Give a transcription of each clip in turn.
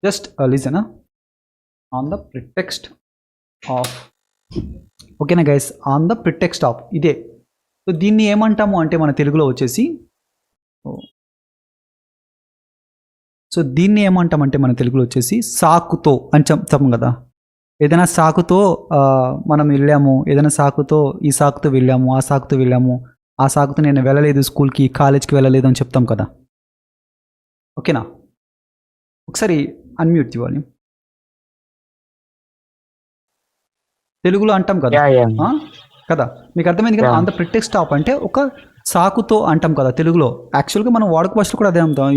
Just listen on the pretext of. ఓకేనా guys, on the pretext of ఇదే. So దీన్ని ఏమంటాము అంటే మన తెలుగులో వచ్చేసి, సో దీన్ని ఏమంటామంటే మన తెలుగులో వచ్చేసి సాకుతో అని చెప్తాము కదా. ఏదైనా సాకుతో మనం వెళ్ళాము, ఏదైనా సాకుతో ఈ సాకుతో వెళ్ళాము, ఆ సాకుతో వెళ్ళాము, ఆ సాకుతో నేను వెళ్ళలేదు స్కూల్కి, కాలేజ్కి వెళ్ళలేదు అని చెప్తాం కదా. ఓకేనా, ఒకసారి అన్మ్యూట్ ఇవ్వాలి. తెలుగులో అంటాం కదా కదా, మీకు అర్థమైంది కదా. ఆన్ ద ప్రిటెక్స్ట్ ఆఫ్ అంటే ఒక సాకుతో అంటాం కదా తెలుగులో. యాక్చువల్గా మనం వాడుక భాషలో కూడా అదే అంటాం.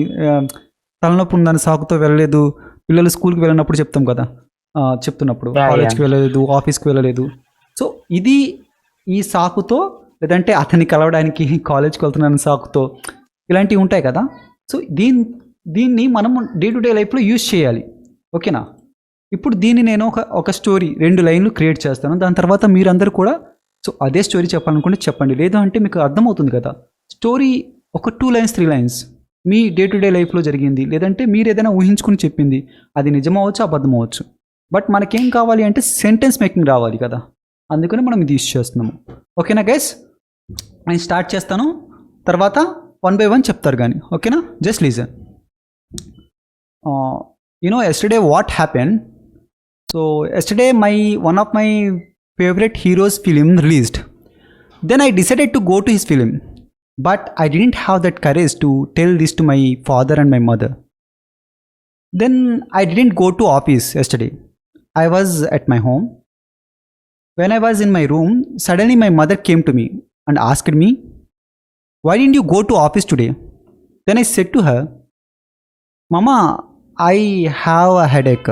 తలనొప్పి ఉందని సాకుతో వెళ్ళలేదు, పిల్లలు స్కూల్కి వెళ్ళినప్పుడు చెప్తాం కదా, చెప్తున్నప్పుడు కాలేజ్కి వెళ్ళలేదు, ఆఫీస్కి వెళ్ళలేదు. సో ఇది ఈ సాకుతో, లేదంటే అతన్ని కలవడానికి కాలేజ్కి వెళ్తున్నాను సాకుతో, ఇలాంటివి ఉంటాయి కదా. సో దీన్ని మనం డే టు డే లైఫ్లో యూజ్ చేయాలి. ఓకేనా, ఇప్పుడు దీన్ని నేను ఒక స్టోరీ 2 లైన్లు క్రియేట్ చేస్తాను. దాని తర్వాత మీరందరూ కూడా సో అదే స్టోరీ చెప్పాలనుకుంటే చెప్పండి, లేదు అంటే మీకు అర్థమవుతుంది కదా. స్టోరీ ఒక 2 lines 3 lines me day to day లైఫ్లో జరిగింది, లేదంటే మీరు ఏదైనా ఊహించుకుని చెప్పింది, అది నిజమవచ్చు అబద్ధం అవ్వచ్చు. బట్ మనకేం కావాలి అంటే సెంటెన్స్ మేకింగ్ రావాలి కదా, అందుకని మనం ఇది యూజ్ చేస్తున్నాము. ఓకేనా గైస్, నేను స్టార్ట్ చేస్తాను, తర్వాత 1 by 1 చెప్తారు కానీ. ఓకేనా, just listen. yesterday what happened? So yesterday one of my favorite heroes film released. Then I decided to go to his film, but I didn't have that courage to tell this to my father and my mother. Then I didn't go to office yesterday. I was at my home. When I was in my room, suddenly my mother came to me and asked me, "Why didn't you go to office today?" Then I said to her, "Mama, I have a headache."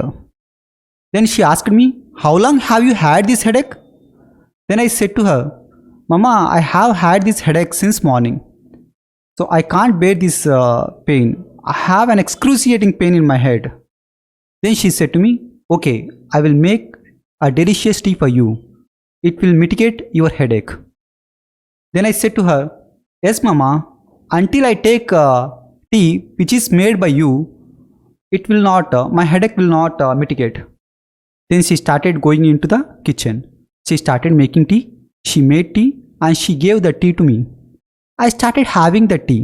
Then she asked me, "How long have you had this headache?" Then I said to her, "Mama, I have had this headache since morning. So I can't bear this pain. I have an excruciating pain in my head." Then she said to me, "Okay, I will make a delicious tea for you. It will mitigate your headache." Then I said to her, "Yes, Mama, until I take tea which is made by you, it will not, my headache will not mitigate." Then she started going into the kitchen. She started making tea. She made tea and she gave the tea to me. I started having the tea.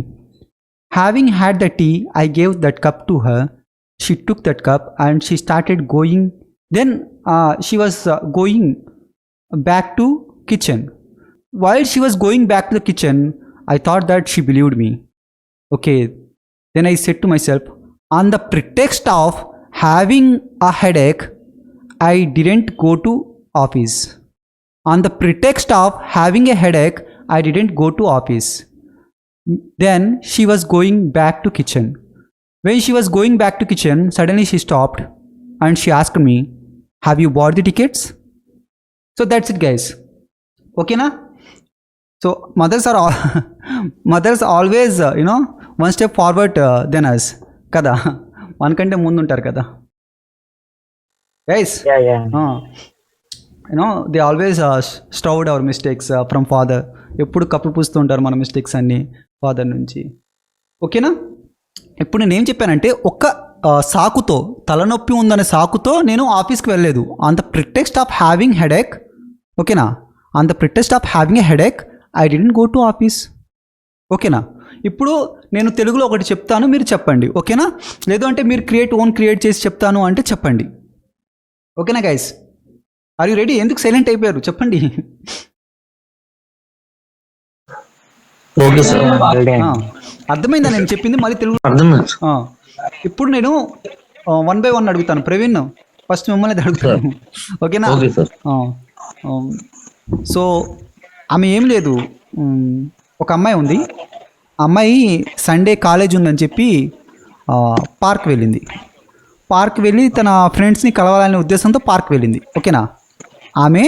Having had the tea, I gave that cup to her. She took that cup and she started going. Then she was going back to kitchen. While she was going back to the kitchen, I thought that she believed me. Okay. Then I said to myself, on the pretext of having a headache, I didn't go to office. On the pretext of having a headache, I didn't go to office. Then she was going back to kitchen. When she was going back to kitchen, suddenly she stopped and she asked me, "Have you bought the tickets?" So that's it, guys. Okay na? So mothers are mothers always one step forward than us kada, మనకంటే ముందు ఉంటారు కదా guys. They always stowed our mistakes from father. ఎప్పుడు కప్పులు పూస్తూ ఉంటారు మన mistakes అన్ని father నుంచి. ఓకేనా, ఇప్పుడు నేను ఏం చెప్పానంటే ఒక్క సాకుతో, తలనొప్పి ఉందనే సాకుతో నేను ఆఫీస్కి వెళ్ళలేదు. On the pretext of having headache. ఓకేనా, on the pretext of having a headache I didn't go to office. ఓకేనా, ఇప్పుడు నేను తెలుగులో ఒకటి చెప్తాను, మీరు చెప్పండి. ఓకేనా, లేదు అంటే మీరు క్రియేట్ చేసి చెప్తాను అంటే చెప్పండి. ఓకేనా గైస్, ఆర్ యూ రెడీ? ఎందుకు సైలెంట్ అయిపోయారు చెప్పండి. అర్థమైందా నేను చెప్పింది? మళ్ళీ తెలుగు. ఇప్పుడు నేను 1 by 1 అడుగుతాను. ప్రవీణ్, ఫస్ట్ మిమ్మల్ని అడుగుతాను. ఓకేనా? సో ఆమె ఏం లేదు, ఒక అమ్మాయి ఉంది. అమ్మాయి సండే కాలేజ్ ఉందని చెప్పి పార్క్ వెళ్ళి తన ఫ్రెండ్స్ని కలవాలనే ఉద్దేశంతో పార్క్ వెళ్ళింది. ఓకేనా, ఆమె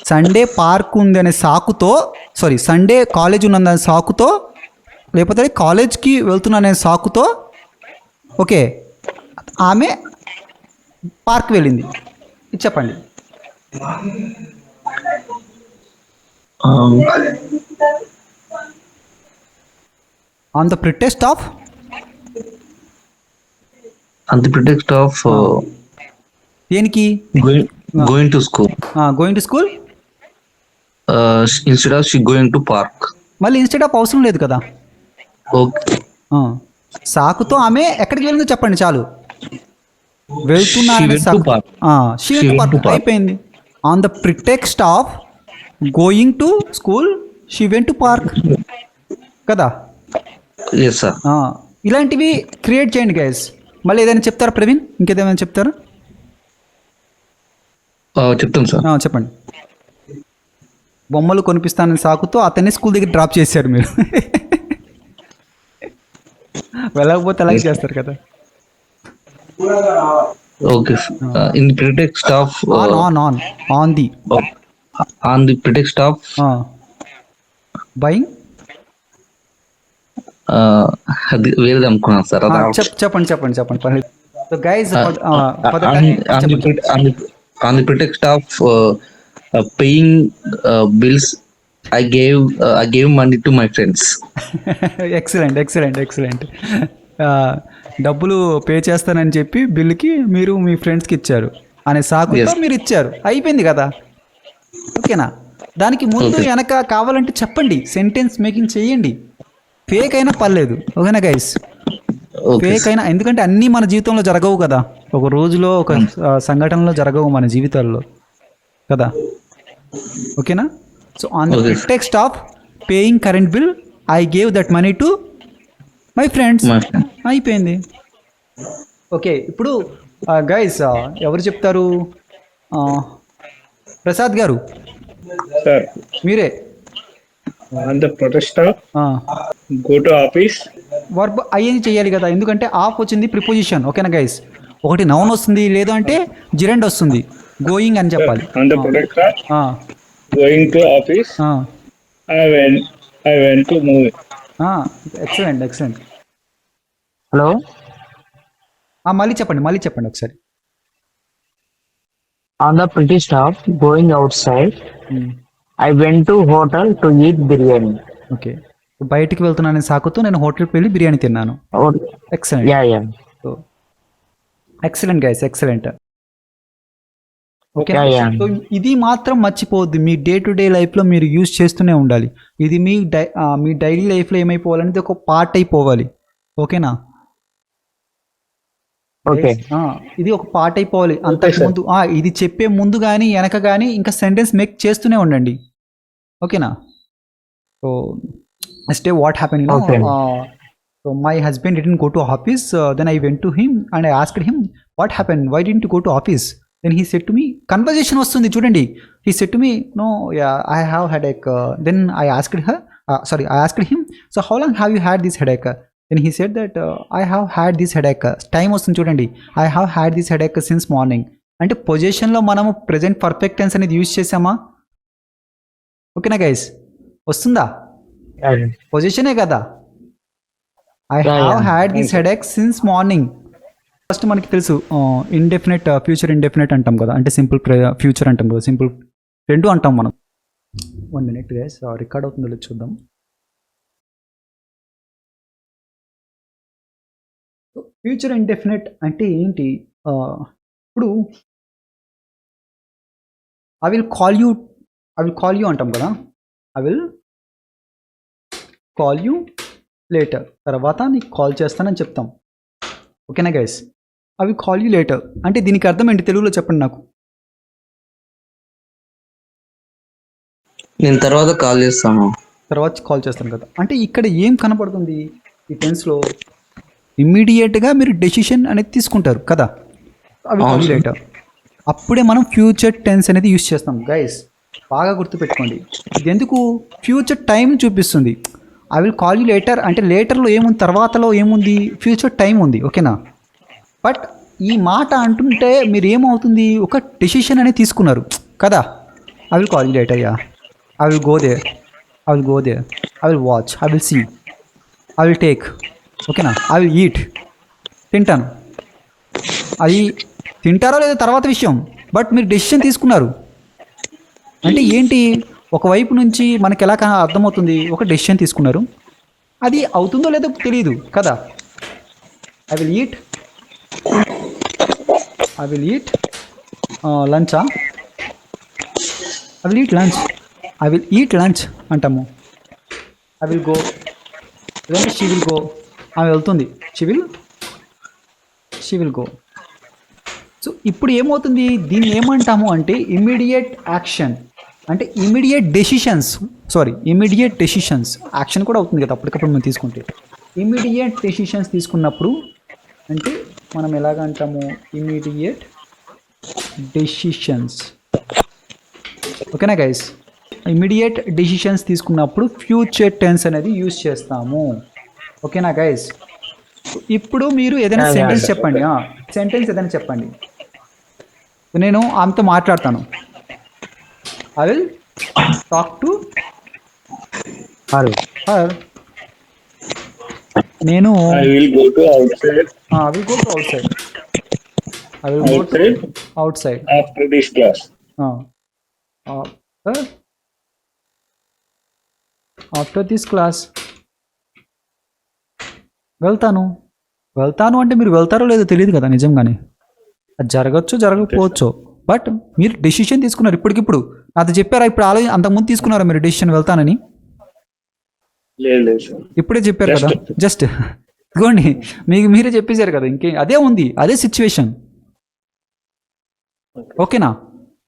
సండే పార్క్ ఉంది అనే సాకుతో, సండే కాలేజ్ ఉన్నదనే సాకుతో, లేకపోతే కాలేజ్కి వెళ్తున్నా సాకుతో, ఓకే, ఆమె పార్క్ వెళ్ళింది. ఇది చెప్పండి. On the pretext of on the pretext of దేనికి? going to school. Going to school. Instead of she going to park. మళ్ళీ ఇన్స్టెడ్ ఆఫ్ అవసరం లేదు కదా. Okay. సాకుతో ఆమె ఎక్కడికి వెళ్ళిందో చెప్పండి చాలు. She వెళ్తున్నారని went to సాకు. park. She went to park అయిపోయింది. On the pretext of going to school she went to park కదా. Yes, sir. ఇలాంటివి క్రియేట్ చేయండి గైస్. మళ్ళీ ఏదైనా చెప్తారా ప్రవీణ్? ఇంకేదైనా చెప్తారా? చెప్తాను సార్. చెప్పండి. బొమ్మలు కొనిపిస్తానని సాకుతో అతన్ని స్కూల్ దగ్గర డ్రాప్ చేశారు మీరు. వెళ్ళకపోతే అలాగే చేస్తారు కదా. Okay. In the pretext of on the pretext of buying. అది వేరేది అనుకున్నాను సార్. చెప్పండి పర్లేదు. So guys on the pretext of paying bills, I gave money to my friends. Excellent. డబ్బులు పే చేస్తానని చెప్పి బిల్లుకి మీరు మీ ఫ్రెండ్స్కి ఇచ్చారు అనే సాకుతో మీరు ఇచ్చారు. అయిపోయింది కదా. ఓకేనా? దానికి ముందు వెనక కావాలంటే చెప్పండి, సెంటెన్స్ మేకింగ్ చేయండి. ఫేక్ అయినా పర్లేదు. ఓకేనా గైస్? ఫేక్ అయినా, ఎందుకంటే అన్నీ మన జీవితంలో జరగవు కదా. ఒక రోజులో ఒక సంఘటనలో జరగవు మన జీవితాల్లో కదా. ఓకేనా? So on the pretext of paying current bill I gave that money to my friends. అయిపోయింది. ఓకే, ఇప్పుడు గైస్ ఎవరు చెప్తారు? ప్రసాద్ గారు సార్, మీరే. On the protest of go to office verb ఐఎన్ చేయాలి కదా, ఎందుకంటే ఆఫ్ వచ్చింది ప్రిపోజిషన్. ఓకేనా గైస్? ఒకటి నౌన్ వస్తుంది, లేదు అంటే జిరెండ్ వస్తుంది. గోయింగ్ అని చెప్పాలి. On the protest of going to office I went to movie. Excellent. Hello, మళ్ళీ చెప్పండి ఒకసారి. On the pretext of going out side I went to hotel to eat biryani. Okay, బయటికి వెళ్తున్నానని సాకుతో నేను హోటల్కి వెళ్ళి బిర్యానీ తిన్నాను. Excellent guys, excellent. Okay, so ఇది మాత్రం మర్చిపోవద్దు. మీ డే టు డే లైఫ్లో మీరు యూజ్ చేస్తూనే ఉండాలి. ఇది మీ డైలీ లైఫ్లో ఏమైపోవాలంటే ఒక పార్ట్ అయిపోవాలి. ఓకేనా? ఓకే, ఇది ఒక పార్ట్ అయిపోవాలి. అంతకుముందు ఇది చెప్పే ముందు కానీ వెనక కానీ ఇంకా సెంటెన్స్ మేక్ చేస్తూనే ఉండండి. ఓకేనా? So next day what happen, so my husband didn't go to office, then I went to him and I asked him what happened, why didn't you go to office? Then he said to me, conversation వస్తుంది చూడండి. He said to me, no, yeah, I have headache. Then I asked him, so how long have you had this headache? Then he said that I have had this headache. Time వస్తుంది చూడండి. I have had this headache since morning. అంటే పొజిషన్లో మనము present perfect tense అనేది use చేసామా? ఓకేనా guys? వస్తుందా? పొజిషనే కదా. I have had this headache since morning. First మనకి తెలుసు ఇండెఫినెట్, ఫ్యూచర్ ఇండెఫినెట్ అంటాం కదా, అంటే సింపుల్ ఫ్యూచర్ అంటాం కదా, సింపుల్ రెండు అంటాం మనం. 1 minute గైస్, రికార్డ్ అవుతుందో లేదు చూద్దాం. ఫ్యూచర్ ఇండెఫినెట్ అంటే ఏంటి? ఇప్పుడు ఐ విల్ కాల్ యూ అంటాం కదా. I will call you later, తర్వాత నీకు కాల్ చేస్తానని చెప్తాం. ఓకేనా guys? I will call you later అంటే దీనికి అర్థం ఏంటి తెలుగులో చెప్పండి నాకు. నేను తర్వాత కాల్ చేస్తాను కదా. అంటే ఇక్కడ ఏం కనపడుతుంది ఈ టెన్స్లో? ఇమ్మీడియట్గా మీరు డెసిషన్ అనేది తీసుకుంటారు కదా. I will call you later. అప్పుడే మనం ఫ్యూచర్ టెన్స్ అనేది యూస్ చేస్తాం గైస్. బాగా గుర్తుపెట్టుకోండి. ఇది ఎందుకు? ఫ్యూచర్ టైం చూపిస్తుంది. I will call you later అంటే లేటర్లో ఏముంది, తర్వాతలో ఏముంది? ఫ్యూచర్ టైం ఉంది. ఓకేనా? బట్ ఈ మాట అంటుంటే మీరు ఏమవుతుంది? ఒక డెసిషన్ అనేది తీసుకున్నారు కదా. I will call you later, yeah, I will go there, I will watch, I will see, I will take. ఓకేనా? ఐ విల్ ఈట్, తింటాను. అది తింటారో లేదో తర్వాత విషయం, బట్ మీరు డెసిషన్ తీసుకున్నారు. అంటే ఏంటి? ఒకవైపు నుంచి మనకి ఎలా అర్థమవుతుంది? ఒక డెసిషన్ తీసుకున్నారు, అది అవుతుందో లేదో తెలియదు కదా. I will eat, I will eat lunch. I will eat lunch. I will eat lunch అంటాము. I will go. లేదంటే she will go. ఆమె వెళ్తుంది. She will go. సో ఇప్పుడు ఏమవుతుంది, దీన్ని ఏమంటాము అంటే ఇమీడియట్ యాక్షన్, అంటే ఇమీడియట్ డెసిషన్స్. యాక్షన్ కూడా అవుతుంది కదా అప్పటికప్పుడు మనం తీసుకుంటే. ఇమీడియట్ డెసిషన్స్ తీసుకున్నప్పుడు అంటే మనం ఎలాగ అంటాము, ఇమీడియట్ డెసిషన్స్. ఓకేనా గైస్? ఇమీడియట్ డెసిషన్స్ తీసుకున్నప్పుడు ఫ్యూచర్ టెన్స్ అనేది యూజ్ చేస్తాము. ఓకేనా గైస్? ఇప్పుడు మీరు ఏదైనా సెంటెన్స్ చెప్పండి. సెంటెన్స్ ఏదైనా చెప్పండి. నేను ఆమెతో మాట్లాడతాను. I will talk to her. నేను I will go to outside. I will go to outside. I will go to outside After this class. After this class. వెళ్తాను అంటే మీరు వెళ్తారో లేదో తెలియదు కదా నిజంగానే. అది జరగచ్చు, జరగకపోవచ్చు. బట్ మీరు డెసిషన్ తీసుకున్నారు ఇప్పటికిప్పుడు. అది చెప్పారా ఇప్పుడు? అంతకుముందు తీసుకున్నారా మీరు డెసిషన్ వెళ్తానని? లేదు. ఇప్పుడే చెప్పారు కదా. జస్ట్ ఇదిగోండి, మీకు మీరే చెప్పేశారు కదా. ఇంకే అదే ఉంది, అదే సిచ్యువేషన్. ఓకేనా?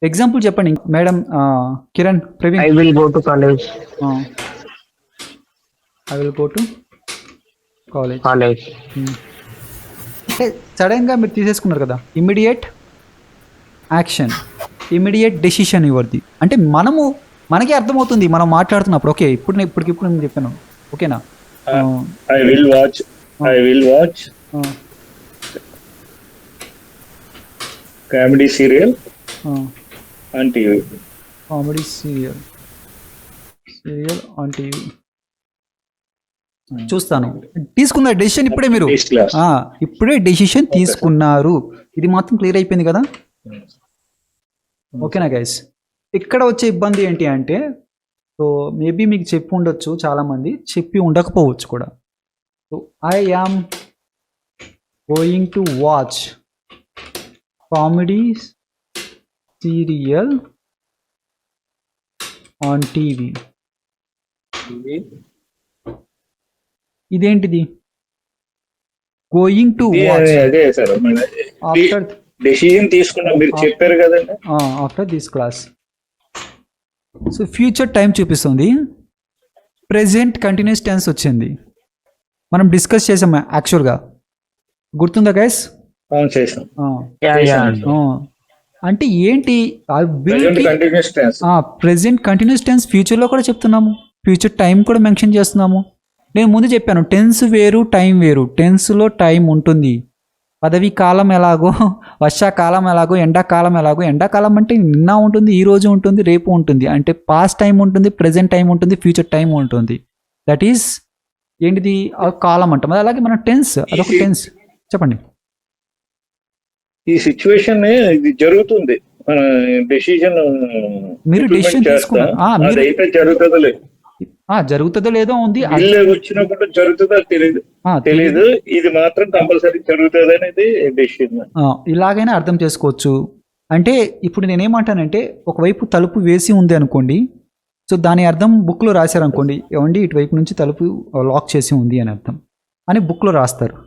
ఎగ్జాంపుల్ చెప్పండి madam. Kiran, Praveen. I will go to college. I will go to college. అంటే సడన్గా మీరు తీసేసుకున్నారు కదా. ఇమీడియట్ యాక్షన్, ఇమీడియట్ డెసిషన్ ఇవ్వద్ది. అంటే మనకే అర్థమవుతుంది మనం మాట్లాడుతున్నప్పుడు. ఓకే, ఇప్పటికిప్పుడు నేను చెప్పాను. ఓకేనా? I will watch comedy serial on TV. Comedy serial on TV చూస్తాను. తీసుకున్న డెసిషన్ ఇప్పుడే మీరు This class. ఇప్పుడే డెసిషన్ తీసుకున్నారు. ఇది మాత్రం క్లియర్ అయిపోయింది కదా. ఓకేనా గైస్? ఇక్కడ వచ్చే ఇబ్బంది ఏంటి అంటే, సో మేబీ మీకు చెప్పి ఉండొచ్చు, చాలామంది చెప్పి ఉండకపోవచ్చు కూడా. So I am going to watch comedy serial on TV. ఇదేంటిది? గోయింగ్ టు వాచ్ అదే సార్, ఆఫ్టర్ డెసిషన్ తీసుకున్నా మీరు చెప్పారు కదండి. After this class. So future time చూపిస్తుంది. ప్రెజెంట్ కంటిన్యూస్ టెన్స్ వచ్చింది. మనం డిస్కస్ చేసాం యాక్చువల్గా, గుర్తుందా గైస్? అవును, చేసాం. అంటే ఏంటి? Continuous tense. Present continuous tense ఫ్యూచర్లో కూడా చెప్తున్నాము, ఫ్యూచర్ టైం కూడా మెన్షన్ చేస్తున్నాము. నేను ముందు చెప్పాను, టెన్స్ వేరు టైం వేరు. టెన్స్లో టైం ఉంటుంది. పదవీ కాలం ఎలాగో, వర్షాకాలం ఎలాగో, ఎండాకాలం ఎలాగో. ఎండాకాలం అంటే నిన్న ఉంటుంది, ఈ రోజు ఉంటుంది, రేపు ఉంటుంది. అంటే పాస్ట్ టైం ఉంటుంది, ప్రెజెంట్ టైం ఉంటుంది, ఫ్యూచర్ టైం ఉంటుంది. దట్ ఈస్ ఏంటిది? కాలం అంటాం. అలాగే మన టెన్స్, అదొక టెన్స్. చెప్పండి. ఈ సిచ్యువేషన్ ఇది జరుగుతుంది, మన డెసిషన్ మీరు డెసిషన్ తీసుకున్నారు. అదైతే జరుగుతుందో జరుగుతుందో లేదో ఉంది. వచ్చినప్పుడు జరుగుతుందో తెలియదు. ఇది మాత్రం కంపల్సరీ జరుగుతుంది అనేది డెసిషన్. ఇలాగైనా అర్థం చేసుకోవచ్చు. అంటే ఇప్పుడు నేనేమంటానంటే, ఒకవైపు తలుపు వేసి ఉంది అనుకోండి, సో దాని అర్థం బుక్లో రాశారనుకోండి, ఏమండి ఇటువైపు నుంచి తలుపు లాక్ చేసి ఉంది అని అర్థం అని బుక్లో రాస్తారు.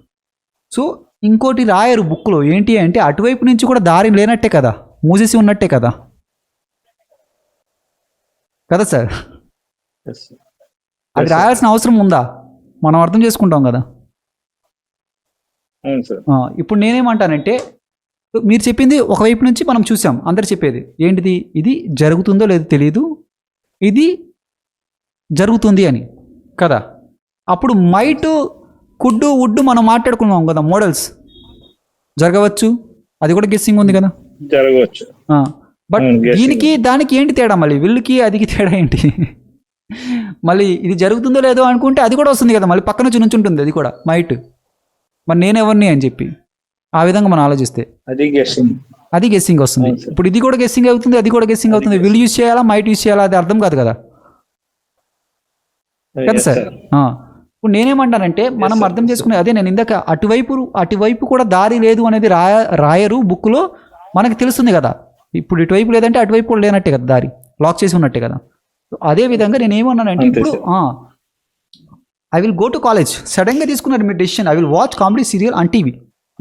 సో ఇంకోటి రాయరు బుక్లో. ఏంటి అంటే, అటువైపు నుంచి కూడా దారి లేనట్టే కదా, మూసేసి ఉన్నట్టే కదా సార్. అది రాయాల్సిన అవసరం ఉందా? మనం అర్థం చేసుకుంటాం కదా. ఇప్పుడు నేనేమంటానంటే, మీరు చెప్పింది ఒకవైపు నుంచి మనం చూసాం, అందరు చెప్పేది ఏంటిది? ఇది జరుగుతుందో లేదో తెలియదు, ఇది జరుగుతుంది అని కదా. అప్పుడు మైట్, కుడ్, వుడ్ మనం మాట్లాడుకున్నాం కదా, మోడల్స్. జరగవచ్చు, అది కూడా గెస్సింగ్ ఉంది కదా, జరగవచ్చు. బట్ దీనికి దానికి ఏంటి తేడా? మళ్ళీ వీళ్ళకి అదికి తేడా ఏంటి? మళ్ళీ ఇది జరుగుతుందో లేదో అనుకుంటే అది కూడా వస్తుంది కదా, మళ్ళీ పక్క నుంచి ఉంటుంది అది కూడా మైట్. మరి నేనెవరిని అని చెప్పి ఆ విధంగా మనం ఆలోచిస్తే అది గెస్సింగ్ వస్తుంది. ఇప్పుడు ఇది కూడా గెస్సింగ్ అవుతుంది, అది కూడా గెస్సింగ్ అవుతుంది. విల్ యూజ్ చేయాలా, మైట్ యూజ్ చేయాలా, అది అర్థం కాదు కదా సార్. ఇప్పుడు నేనేమంటానంటే మనం sir. అర్థం చేసుకునే అదే నేను ఇందాక అటువైపు కూడా దారి లేదు అనేది రాయరు బుక్లో, మనకి తెలుస్తుంది కదా. ఇప్పుడు ఇటువైపు లేదంటే అటువైపు కూడా లేనట్టే కదా, దారి లాక్ చేసి ఉన్నట్టే కదా. సో అదే విధంగా నేను ఏమన్నానంటే అంతే ఇప్పుడు I will go to college. సడన్గా తీసుకున్నారు మీరు decision, I will watch comedy serial on TV.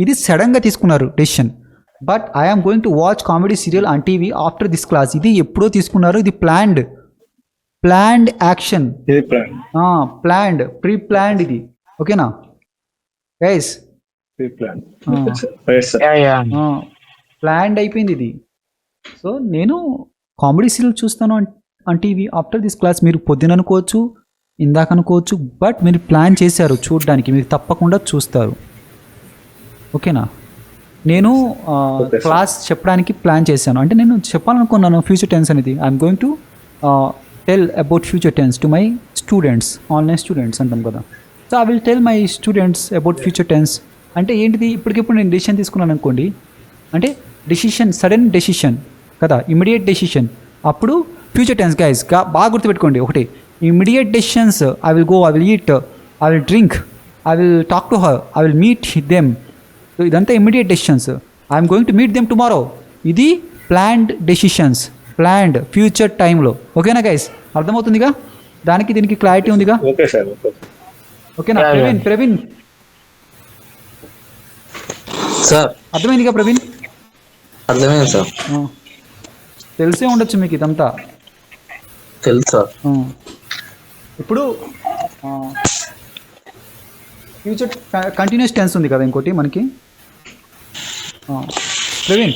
ఇది సడన్గా తీసుకున్నారు decision. But I'm going to watch comedy serial on TV after this class. ఇది ఎప్పుడో తీసుకున్నారు, ఇది ప్లాన్డ్ యాక్షన్, ఇది ప్లాన్ ప్రీ ప్లాన్డ్ ఇది. ఓకేనా guys? Plan Yeah, yeah. Planned అయిపోయింది ఇది. సో నేను కామెడీ సీరియల్ చూస్తాను on TV after this class. మీరు పొద్దున అనుకోవచ్చు, ఇందాక అనుకోవచ్చు, బట్ మీరు ప్లాన్ చేశారు చూడడానికి, మీరు తప్పకుండా చూస్తారు. ఓకేనా? నేను Okay, sir. క్లాస్ చెప్పడానికి ప్లాన్ చేశాను. అంటే నేను చెప్పాలనుకున్నాను ఫ్యూచర్ టెన్స్ అనేది. I'm going to tell about future tense to my students, online students అంటాం కదా. So I will tell my students about future tense. అంటే ఏంటిది, ఇప్పటికిప్పుడు నేను డెసిషన్ తీసుకున్నాను అనుకోండి, అంటే డెసిషన్, సడన్ డెసిషన్ కదా, ఇమీడియట్ డెసిషన్. అప్పుడు ఫ్యూచర్ టెన్స్ గైస్ బాగా గుర్తుపెట్టుకోండి. ఒకటి, immediate decisions, I will go, I will eat, I will drink, I will talk to her, I will meet them. So ఇదంతా immediate decisions. I'm going to meet them tomorrow. ఇది planned decisions, planned future టైంలో. ఓకేనా guys? అర్థమవుతుందిగా? దానికి దీనికి clarity ఉందిగా? Okay sir. ఓకేనా? Yeah. Praveen sir అర్థమైందిగా ప్రవీణ్? అర్థమైంది సార్. తెలిసే ఉండొచ్చు మీకు ఇదంతా. తెలుసు సార్. ఇప్పుడు ఫ్యూచర్ కంటిన్యూస్ టెన్స్ ఉంది కదా ఇంకోటి మనకి. ప్రవీణ్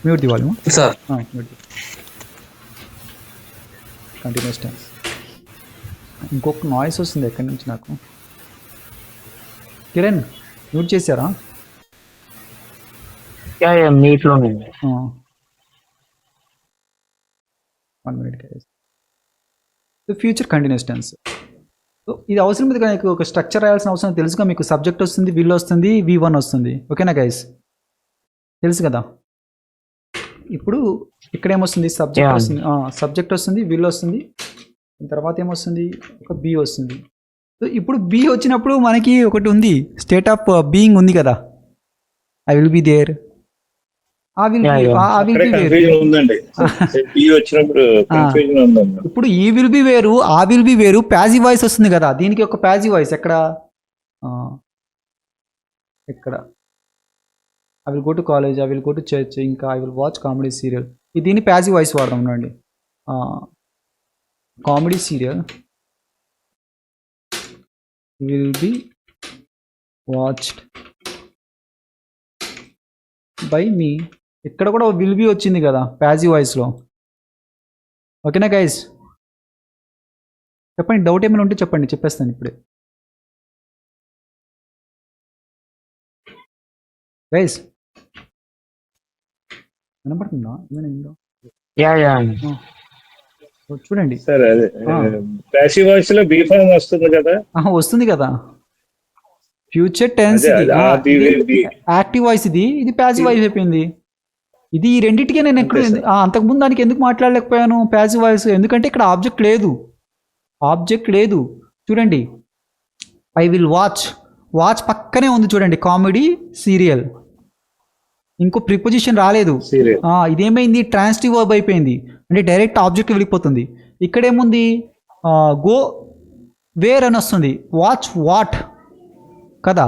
మ్యూట్ దివాలి. Sir continuous tense. ఇంకొక నాయిస్ వస్తుంది ఎక్కడి నుంచి నాకు. కిరణ్ మ్యూట్ చేశారా? Yeah, meat లోనే. 1 minute guys. So future continuous tense. So ఇది అవసరం లేదు కానీ ఒక స్ట్రక్చర్ రాయాల్సిన అవసరం తెలుసుగా మీకు. సబ్జెక్ట్ వస్తుంది, విల్ వస్తుంది, V1 వస్తుంది. ఓకేనా గైస్? తెలుసు కదా. ఇప్పుడు ఇక్కడ ఏమొస్తుంది, సబ్జెక్ట్ Yeah. వస్తుంది, సబ్జెక్ట్ వస్తుంది, విల్ వస్తుంది, తర్వాత ఏమొస్తుంది, ఒక బి వస్తుంది. సో ఇప్పుడు బి వచ్చినప్పుడు మనకి ఒకటి ఉంది, స్టేట్ ఆఫ్ బీయింగ్ ఉంది కదా. ఐ విల్ బి దేర్, ఆ విల్ Yeah, yeah. ఆ విల్ బి వేరు. కన్ఫ్యూజన్ ఉందండి. ఈ వచ్చినప్పుడు కన్ఫ్యూజన్ ఉందండి. ఇప్పుడు ఈ విల్ బి వేరు, ఆ విల్ బి వేరు, ప్యాసివ్ వాయిస్ వస్తుంది కదా. దీనికి ఒక ప్యాసివ్ వాయిస్ ఎక్కడ, ఎక్కడ I will go to college, I will go to church, ఇంకా I will watch comedy serial. దీన్ని ప్యాసివ్ వాయిస్ వాడదాం ఉండండి. Comedy serial will be watched by me. ఇక్కడ కూడా విల్ బి వచ్చింది కదా ప్యాసివ్ వాయిస్లో. ఓకేనా గైస్? చెప్పండి, డౌట్ ఏమైనా ఉంటే చెప్పండి, చెప్పేస్తాను ఇప్పుడే. గైస్ వినపడుతుందా? ఏమైనా ఉందా? Yeah. చూడండి. సార్ అదే ప్యాసివ్ వాయిస్ లో బీ ఫార్మ్ వస్తుంది కదా. వస్తుంది కదా. ఫ్యూచర్ టెన్స్ అదే, అది will be. యాక్టివ్ వాయిస్ ఇది ప్యాసివ్ వాయిస్ అయిపోయింది. ఇది ఈ రెండింటికే నేను ఎక్కడ Okay, sir. అంతకుముందు దానికి ఎందుకు మాట్లాడలేకపోయాను ప్యాసివ్ వాయిస్, ఎందుకంటే ఇక్కడ ఆబ్జెక్ట్ లేదు. చూడండి, ఐ విల్ వాచ్ పక్కనే ఉంది చూడండి, కామెడీ సీరియల్. ఇంకో ప్రిపోజిషన్ రాలేదు. Serial. ఇదేమైంది, ట్రాన్సిటివ్ వర్బ్ అయిపోయింది, అంటే డైరెక్ట్ ఆబ్జెక్ట్ వెళ్ళిపోతుంది. ఇక్కడేముంది, గో వేర్ అని వస్తుంది, వాచ్ వాట్ కదా.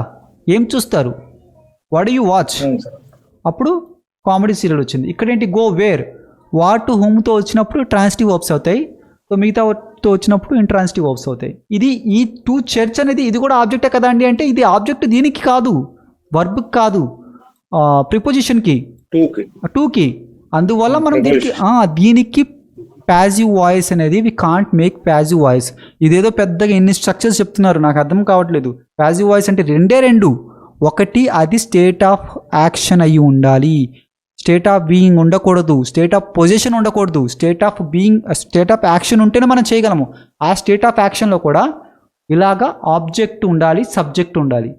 ఏం చూస్తారు, వాట్ యు వాచ్. అవును సార్. అప్పుడు కామెడీ సీరియల్ వచ్చింది. ఇక్కడేంటి, గో వేర్, వాట్ హోమ్తో వచ్చినప్పుడు ట్రాన్సిటివ్ వర్బ్స్ అవుతాయి, సో మిగతాతో వచ్చినప్పుడు ఇంట్రాన్సిటివ్ వర్బ్స్ అవుతాయి. ఇది ఈ టు చర్చ్ అనేది ఇది కూడా ఆబ్జెక్టే కదా అండి. అంటే ఇది ఆబ్జెక్ట్ దీనికి కాదు, వర్బ్కి కాదు, ప్రిపోజిషన్కి, టూకి. అందువల్ల మనం దీనికి ప్యాసివ్ వాయిస్ అనేది we can't make passive voice. ఇదేదో పెద్దగా ఎన్ని స్ట్రక్చర్స్ చెప్తున్నారు, నాకు అర్థం కావట్లేదు. ప్యాసివ్ వాయిస్ అంటే రెండు. ఒకటి, అది స్టేట్ ఆఫ్ యాక్షన్ అయ్యి ఉండాలి, స్టేట్ ఆఫ్ బీయింగ్ ఉండకూడదు, స్టేట్ ఆఫ్ పొజిషన్ ఉండకూడదు. స్టేట్ ఆఫ్ యాక్షన్ ఉంటేనే మనం చేయగలము. ఆ స్టేట్ ఆఫ్ యాక్షన్లో కూడా ఇలాగా ఆబ్జెక్ట్ ఉండాలి, సబ్జెక్ట్ ఉండాలి.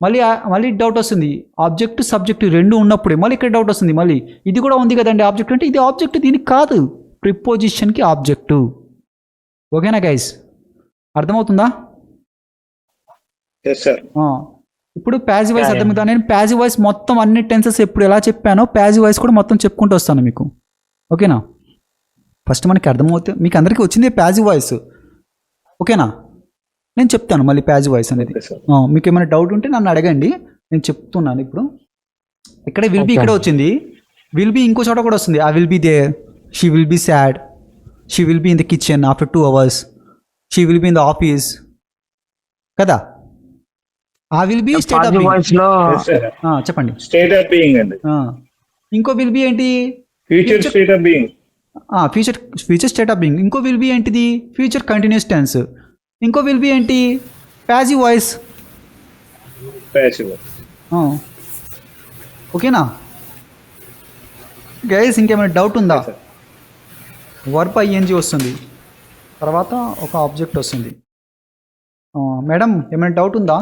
మళ్ళీ డౌట్ వస్తుంది, ఆబ్జెక్ట్ సబ్జెక్ట్ రెండు ఉన్నప్పుడే మళ్ళీ ఇక్కడ డౌట్ వస్తుంది. మళ్ళీ ఇది కూడా ఉంది కదండి ఆబ్జెక్ట్, అంటే ఇది ఆబ్జెక్ట్ దీనికి కాదు, ప్రిపోజిషన్కి ఆబ్జెక్టు. ఓకేనా గైస్? అర్థమవుతుందా? Yes sir. ఇప్పుడు ప్యాసివ్ వాయిస్ Yeah, అర్థమవుతా. నేను ప్యాసివ్ వాయిస్ మొత్తం అన్ని టెన్సెస్ ఎప్పుడు ఎలా చెప్పానో ప్యాసివ్ వాయిస్ కూడా మొత్తం చెప్పుకుంటూ వస్తాను మీకు. ఓకేనా? ఫస్ట్ మనకి అర్థమవుతుంది, మీకు అందరికీ వచ్చింది ప్యాసివ్ వాయిస్. ఓకేనా? నేను చెప్తాను మళ్ళీ ప్యాసివ్ వాయిస్ అనేది. Okay sir. మీకు ఏమైనా డౌట్ ఉంటే నన్ను అడగండి, నేను చెప్తున్నాను. ఇప్పుడు ఇక్కడ విల్ బి Okay. ఇక్కడ వచ్చింది, విల్ బి ఇంకో చోట కూడా వస్తుంది. I will be there, she will be sad, she will be in the kitchen after 2 hours, she will be in the office కదా. Ah will be state of positive being. Voice లో yes sir. చెప్పండి. State of being అండి. ఇంకో will be ఏంటి? Future state of being. Future state of being. ఇంకో will be ఏంటిది? Future continuous tense. ఇంకో will be ఏంటి? Passive voice. ప్యాసివ్. ఓకేనా గైస్? ఇంకేమైనా డౌట్ ఉందా? వర్బ్ ఐఎన్జీ వస్తుంది, తర్వాత ఒక ఆబ్జెక్ట్ వస్తుంది. మేడం ఏమైనా డౌట్ ఉందా?